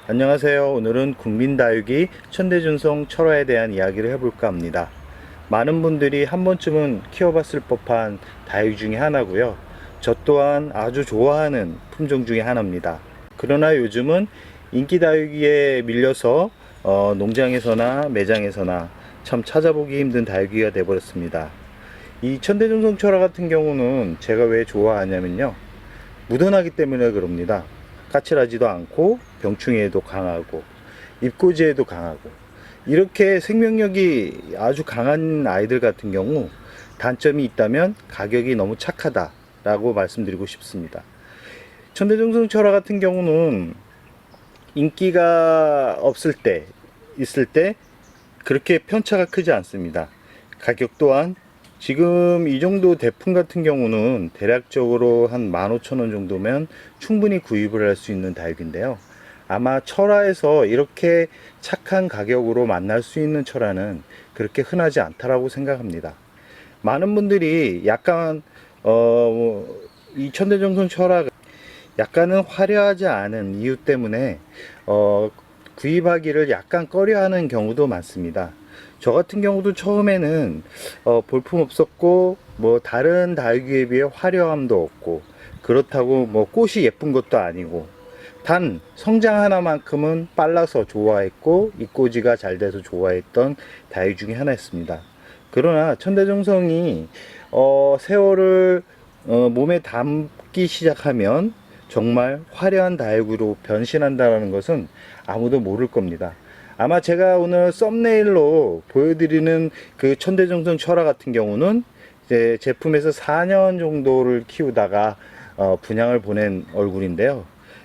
안녕하세요. 오늘은 국민다육이 천대준송 철화에 대한 이야기를 해볼까 합니다. 많은 분들이 한 번쯤은 키워봤을 법한 다육 중에 하나고요. 저 또한 아주 좋아하는 품종 중에 하나입니다. 그러나 요즘은 인기 다육이에 밀려서 농장에서나 매장에서나 참 찾아보기 힘든 다육이가 되어버렸습니다. 이 천대준송 철화 같은 경우는 제가 왜 좋아하냐면요, 무던하기 때문에 그럽니다. 까칠하지도 않고 병충해에도 강하고 입고지에도 강하고, 이렇게 생명력이 아주 강한 아이들 같은 경우 단점이 있다면 가격이 너무 착하다 라고 말씀드리고 싶습니다. 천대중성 철화 같은 경우는 인기가 있을 때 그렇게 편차가 크지 않습니다. 가격 또한 지금 이 정도 대품 같은 경우는 대략적으로 한 15,000원 정도면 충분히 구입을 할 수 있는 다육인데요. 아마 철화에서 이렇게 착한 가격으로 만날 수 있는 철화는 그렇게 흔하지 않다라고 생각합니다. 많은 분들이 약간 이 천대정성 철화가 약간은 화려하지 않은 이유 때문에 구입하기를 약간 꺼려하는 경우도 많습니다. 저 같은 경우도 처음에는 볼품 없었고, 뭐 다른 다육이에 비해 화려함도 없고, 그렇다고 뭐 꽃이 예쁜 것도 아니고, 단 성장 하나만큼은 빨라서 좋아했고 입고지가 잘 돼서 좋아했던 다육 중에 하나였습니다. 그러나 천대정성이 세월을 몸에 담기 시작하면 정말 화려한 다육으로 변신한다는 것은 아무도 모를 겁니다. 아마 제가 오늘 썸네일로 보여드리는 그 천대정성 철화 같은 경우는 이제 제품에서 4년 정도를 키우다가 분양을 보낸 얼굴인데요.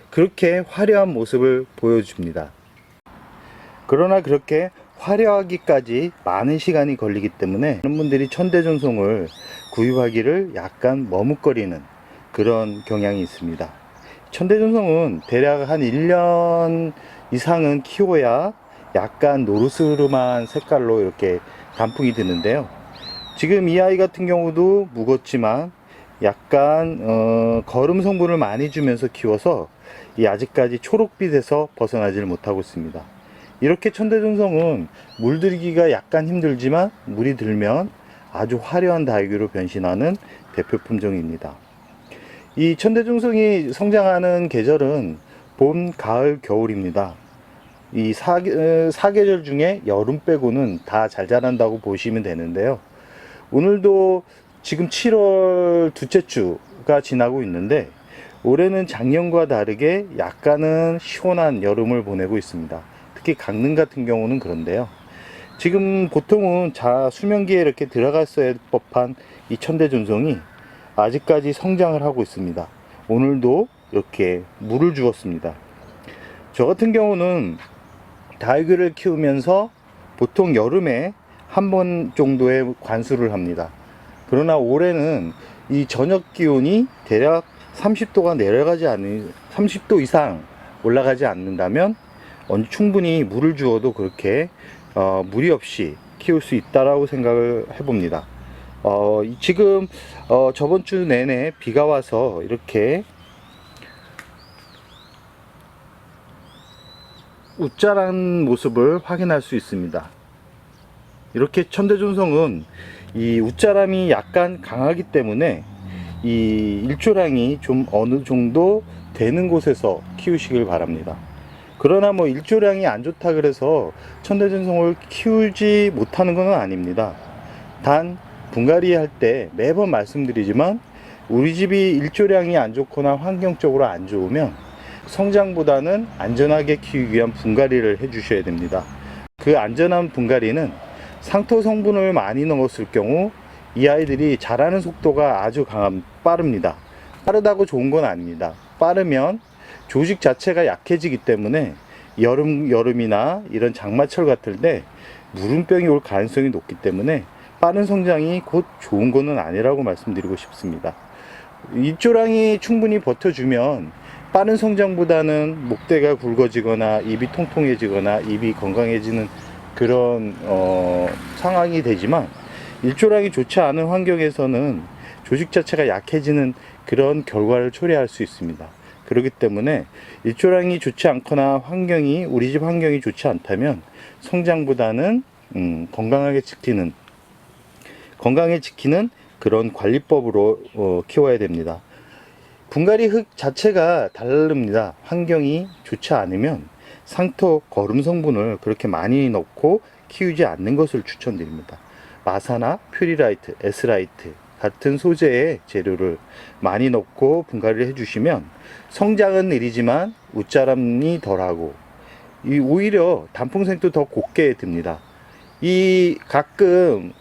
그렇게 화려한 모습을 보여줍니다. 그러나 그렇게 화려하기까지 많은 시간이 걸리기 때문에 많은 분들이 천대전송을 구입하기를 약간 머뭇거리는 그런 경향이 있습니다. 천대전송은 대략 한 1년 이상은 키워야 약간 노르스름한 색깔로 이렇게 단풍이 드는데요. 지금 이 아이 같은 경우도 묵었지만 약간 거름 성분을 많이 주면서 키워서 아직까지 초록빛에서 벗어나지를 못하고 있습니다. 이렇게 천대중성은 물들이기가 약간 힘들지만 물이 들면 아주 화려한 다육이로 변신하는 대표 품종입니다. 이 천대중성이 성장하는 계절은 봄, 가을, 겨울입니다. 이 사계절 중에 여름 빼고는 다 잘 자란다고 보시면 되는데요. 오늘도 지금 7월 둘째 주가 지나고 있는데, 올해는 작년과 다르게 약간은 시원한 여름을 보내고 있습니다. 특히 강릉 같은 경우는 그런데요. 지금 보통은 수면기에 이렇게 들어갔어야 법한 이 천대전송이 아직까지 성장을 하고 있습니다. 오늘도 이렇게 물을 주었습니다. 저 같은 경우는 다육이를 키우면서 보통 여름에 한 번 정도의 관수를 합니다. 그러나 올해는 이 저녁 기온이 대략 30도가 내려가지 않는, 30도 이상 올라가지 않는다면 충분히 물을 주어도 그렇게 무리 없이 키울 수 있다라고 생각을 해봅니다. 지금 저번 주 내내 비가 와서 이렇게 웃자란 모습을 확인할 수 있습니다. 이렇게 천대존성은 이 웃자람이 약간 강하기 때문에 이 일조량이 좀 어느 정도 되는 곳에서 키우시길 바랍니다. 그러나 뭐 일조량이 안 좋다 그래서 천대전송을 키우지 못하는 건 아닙니다. 단 분갈이 할 때 매번 말씀드리지만, 우리 집이 일조량이 안 좋거나 환경적으로 안 좋으면 성장보다는 안전하게 키우기 위한 분갈이를 해 주셔야 됩니다. 그 안전한 분갈이는 상토 성분을 많이 넣었을 경우 이 아이들이 자라는 속도가 아주 빠릅니다. 빠르다고 좋은 건 아닙니다. 빠르면 조직 자체가 약해지기 때문에 여름이나 이런 장마철 같을 때 무름병이 올 가능성이 높기 때문에 빠른 성장이 곧 좋은 거는 아니라고 말씀드리고 싶습니다. 입조량이 충분히 버텨주면 빠른 성장보다는 목대가 굵어지거나 입이 통통해지거나 입이 건강해지는 그런 상황이 되지만, 일조량이 좋지 않은 환경에서는 조직 자체가 약해지는 그런 결과를 초래할 수 있습니다. 그렇기 때문에 일조량이 좋지 않거나 환경이 우리 집 환경이 좋지 않다면 성장보다는 건강에 지키는 그런 관리법으로 키워야 됩니다. 분갈이 흙 자체가 다릅니다. 환경이 좋지 않으면 상토 거름 성분을 그렇게 많이 넣고 키우지 않는 것을 추천드립니다. 마사나 퓨리라이트, 에스라이트 같은 소재의 재료를 많이 넣고 분갈이를 해주시면 성장은 느리지만 웃자람이 덜하고 오히려 단풍색도 더 곱게 듭니다. 가끔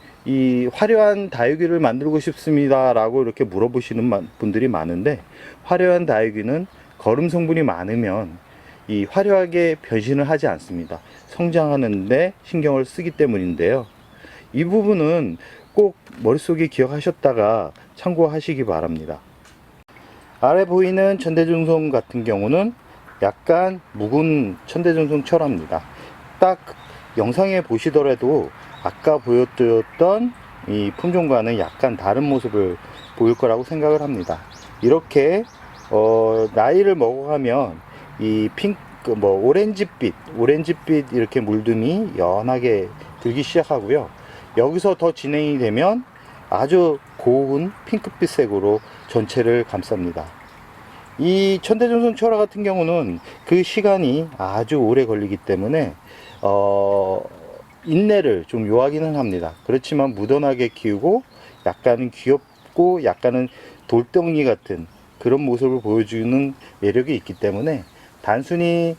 화려한 다육이를 만들고 싶습니다 라고 이렇게 물어보시는 분들이 많은데, 화려한 다육이는 거름 성분이 많으면 화려하게 변신을 하지 않습니다. 성장하는데 신경을 쓰기 때문인데요. 이 부분은 꼭 머릿속에 기억하셨다가 참고하시기 바랍니다. 아래 보이는 천대중송 같은 경우는 약간 묵은 천대중송 철화입니다. 딱 영상에 보시더라도 아까 보여드렸던 이 품종과는 약간 다른 모습을 보일 거라고 생각을 합니다. 이렇게 나이를 먹어가면 이 오렌지빛 이렇게 물듬이 연하게 들기 시작하고요. 여기서 더 진행이 되면 아주 고운 핑크빛 색으로 전체를 감쌉니다. 이 천대중송 철화 같은 경우는 그 시간이 아주 오래 걸리기 때문에 인내를 좀 요하기는 합니다. 그렇지만 무던하게 키우고 약간은 귀엽고 약간은 돌덩이 같은 그런 모습을 보여주는 매력이 있기 때문에 단순히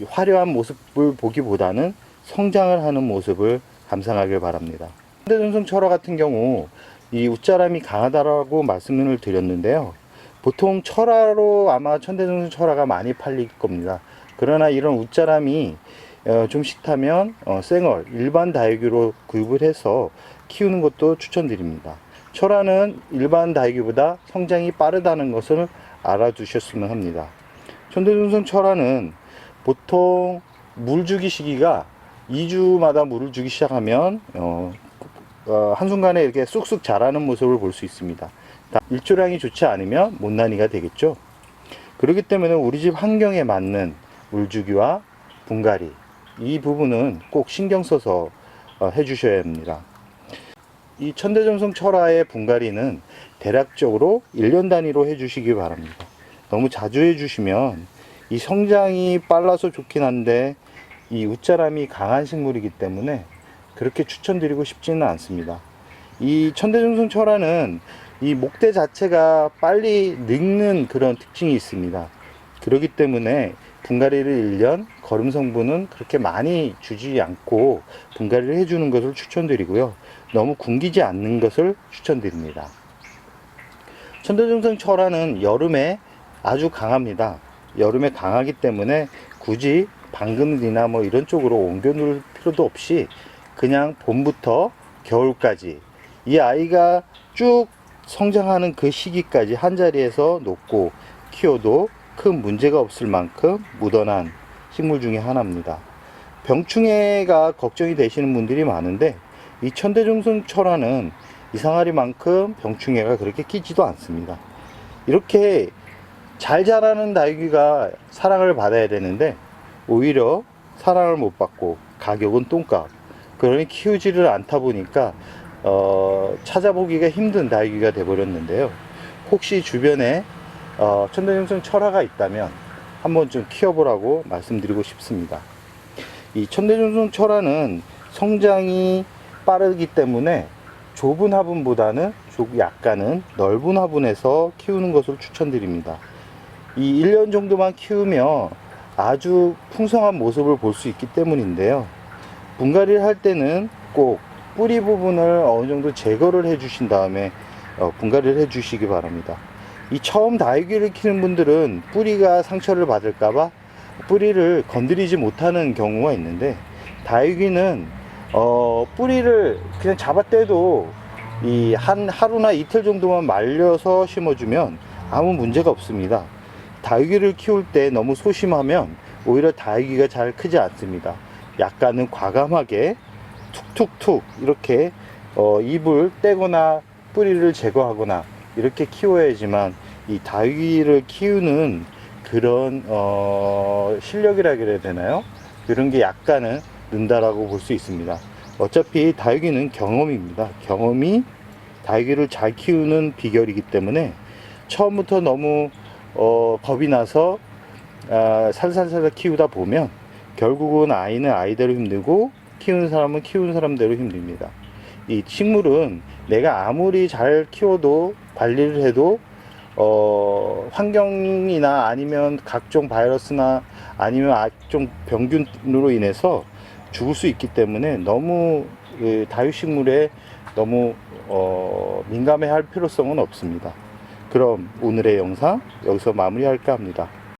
화려한 모습을 보기보다는 성장을 하는 모습을 감상하길 바랍니다. 천대중송 철화 같은 경우 이 웃자람이 강하다라고 말씀을 드렸는데요. 보통 철화로 아마 천대중송 철화가 많이 팔릴 겁니다. 그러나 이런 웃자람이 좀 싫다면 생얼 일반 다육이로 구입을 해서 키우는 것도 추천드립니다. 철화는 일반 다육이보다 성장이 빠르다는 것을 알아두셨으면 합니다. 천대중송 철화는 보통 물 주기 시기가 2주마다 물을 주기 시작하면 한순간에 이렇게 쑥쑥 자라는 모습을 볼 수 있습니다. 일조량이 좋지 않으면 못난이가 되겠죠. 그렇기 때문에 우리 집 환경에 맞는 물주기와 분갈이, 이 부분은 꼭 신경 써서 해주셔야 합니다. 이 천대중송 철화의 분갈이는 대략적으로 1년 단위로 해주시기 바랍니다. 너무 자주 해주시면 이 성장이 빨라서 좋긴 한데 이 웃자람이 강한 식물이기 때문에 그렇게 추천드리고 싶지는 않습니다. 이 천대중송 철화는 이 목대 자체가 빨리 늙는 그런 특징이 있습니다. 그렇기 때문에 분갈이를 1년, 거름 성분은 그렇게 많이 주지 않고 분갈이를 해주는 것을 추천드리고요. 너무 굶기지 않는 것을 추천드립니다. 천대중송 철화는 여름에 아주 강합니다. 여름에 강하기 때문에 굳이 방금이나 뭐 이런 쪽으로 옮겨 놓을 필요도 없이 그냥 봄부터 겨울까지 이 아이가 쭉 성장하는 그 시기까지 한 자리에서 놓고 키워도 큰 문제가 없을 만큼 무던한 식물 중에 하나입니다. 병충해가 걱정이 되시는 분들이 많은데 이 천대중송 철화는 이상하리만큼 병충해가 그렇게 끼지도 않습니다. 이렇게 잘 자라는 다육이가 사랑을 받아야 되는데 오히려 사랑을 못 받고 가격은 똥값, 그러니 키우지를 않다 보니까 찾아보기가 힘든 다육이가 되어버렸는데요. 혹시 주변에 천대중송 철화가 있다면 한번 좀 키워보라고 말씀드리고 싶습니다. 이 천대중송 철화는 성장이 빠르기 때문에 좁은 화분보다는 약간은 넓은 화분에서 키우는 것을 추천드립니다. 이 1년 정도만 키우면 아주 풍성한 모습을 볼 수 있기 때문인데요. 분갈이를 할 때는 꼭 뿌리 부분을 어느 정도 제거를 해 주신 다음에 분갈이를 해 주시기 바랍니다. 이 처음 다육이를 키우는 분들은 뿌리가 상처를 받을까봐 뿌리를 건드리지 못하는 경우가 있는데, 다육이는 뿌리를 그냥 잡아떼도 하루나 이틀 정도만 말려서 심어주면 아무 문제가 없습니다. 다육이를 키울 때 너무 소심하면 오히려 다육이가 잘 크지 않습니다. 약간은 과감하게 툭툭툭 이렇게 잎을 떼거나 뿌리를 제거하거나 이렇게 키워야지만 이 다육이를 키우는 그런 실력이라 그래야 되나요? 그런 게 약간은 는다라고 볼 수 있습니다. 어차피 다육이는 경험입니다. 경험이 다육이를 잘 키우는 비결이기 때문에 처음부터 너무 겁이 나서 살살살살 키우다 보면 결국은 아이는 아이대로 힘들고 키우는 사람은 키우는 사람대로 힘듭니다. 이 식물은 내가 아무리 잘 키워도 관리를 해도 환경이나 아니면 각종 바이러스나 아니면 각종 병균으로 인해서 죽을 수 있기 때문에 너무 다육식물에 너무 민감해 할 필요성은 없습니다. 그럼 오늘의 영상 여기서 마무리할까 합니다.